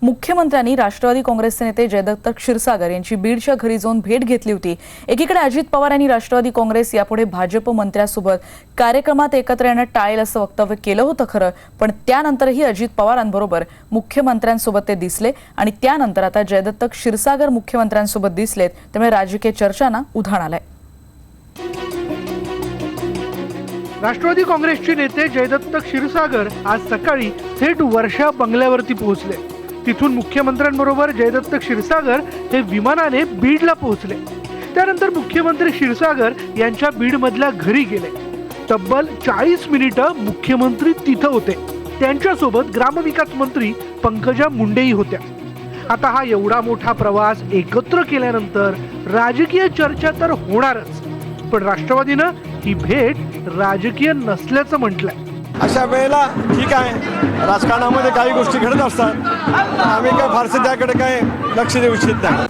मुख्यमंत्र्यांनी राष्ट्रवादी काँग्रेसचे नेते जयदत्त क्षीरसागर यांची बीडच्या घरी जाऊन भेट घेतली होती। एकीकडे अजित पवार यांनी राष्ट्रवादी काँग्रेस यापुढे भाजप मंत्र्यांसोबत कार्यक्रमात एकत्र येणं टाळेल असं वक्तव्य केलं होतं खरं, पण त्यानंतरही अजित पवारांबरोबर मुख्यमंत्र्यांसोबत ते दिसले आणि त्यानंतर आता जयदत्त क्षीरसागर मुख्यमंत्र्यांसोबत दिसलेत, त्यामुळे राजकीय चर्चांना उधाण आलंय। राष्ट्रवादी काँग्रेसचे नेते जयदत्त क्षीरसागर आज सकाळी थेट वर्षा बंगल्यावरती पोहोचले। तिथून मुख्यमंत्र्यांबरोबर जयदत्त क्षीरसागर हे विमानाने बीडला पोहोचले। त्यानंतर मुख्यमंत्री क्षीरसागर यांच्या बीडमधल्या घरी गेले। तब्बल 40 मिनिटं मुख्यमंत्री तिथं होते। त्यांच्यासोबत ग्रामविकास मंत्री पंकजा मुंडेही होत्या। आता हा एवढा मोठा प्रवास एकत्र केल्यानंतर राजकीय चर्चा तर होणारच, पण राष्ट्रवादीनं ही भेट राजकीय नसल्याचं म्हटलंय। अशा वेळेला ठीक आहे, राजकारणामध्ये काही गोष्टी घडत असतात, आम्ही काय फारसे त्याकडे काय लक्ष देऊ इच्छित नाही।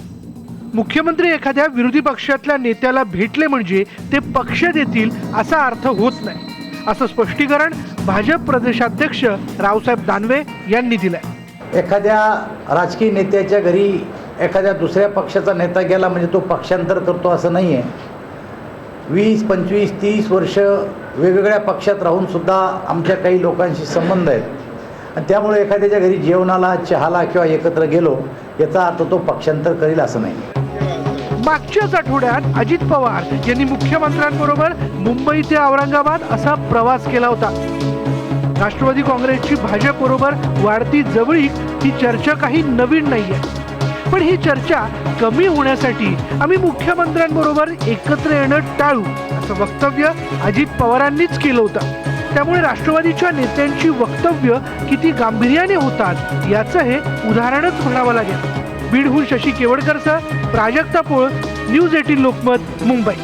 मुख्यमंत्री एखाद्या विरोधी पक्षातल्या नेत्याला भेटले म्हणजे ते पक्ष देतील असा अर्थ होत नाही, असं स्पष्टीकरण भाजप प्रदेशाध्यक्ष रावसाहेब दानवे यांनी दिलंय। एखाद्या राजकीय नेत्याच्या घरी एखाद्या दुसऱ्या पक्षाचा नेता गेला म्हणजे तो पक्षांतर करतो असं नाही आहे। 20, 25, 30 वर्ष वेगवेगळ्या पक्षात राहून सुद्धा आमच्या काही लोकांशी संबंध आहेत आणि त्यामुळे एखाद्याच्या घरी जेवणाला, चहाला किंवा एकत्र गेलो याचा अर्थ तो पक्षांतर करेल असं नाही। मागच्याच आठवड्यात अजित पवार यांनी मुख्यमंत्र्यांबरोबर मुंबई ते औरंगाबाद असा प्रवास केला होता। राष्ट्रवादी काँग्रेसची भाजपबरोबर वाढती जवळीक ही चर्चा काही नवीन नाहीये, पण ही चर्चा कमी होण्यासाठी आम्ही मुख्यमंत्र्यांबरोबर एकत्र येणं टाळू असं वक्तव्य अजित पवारांनीच केलं होतं। त्यामुळे राष्ट्रवादीच्या नेत्यांची वक्तव्य किती गांभीर्याने होतात याचं हे उदाहरणच म्हणावं लागेल। बीडहून शशी केवडकरसह प्राजक्ता पोळ, न्यूज 18 लोकमत, मुंबई।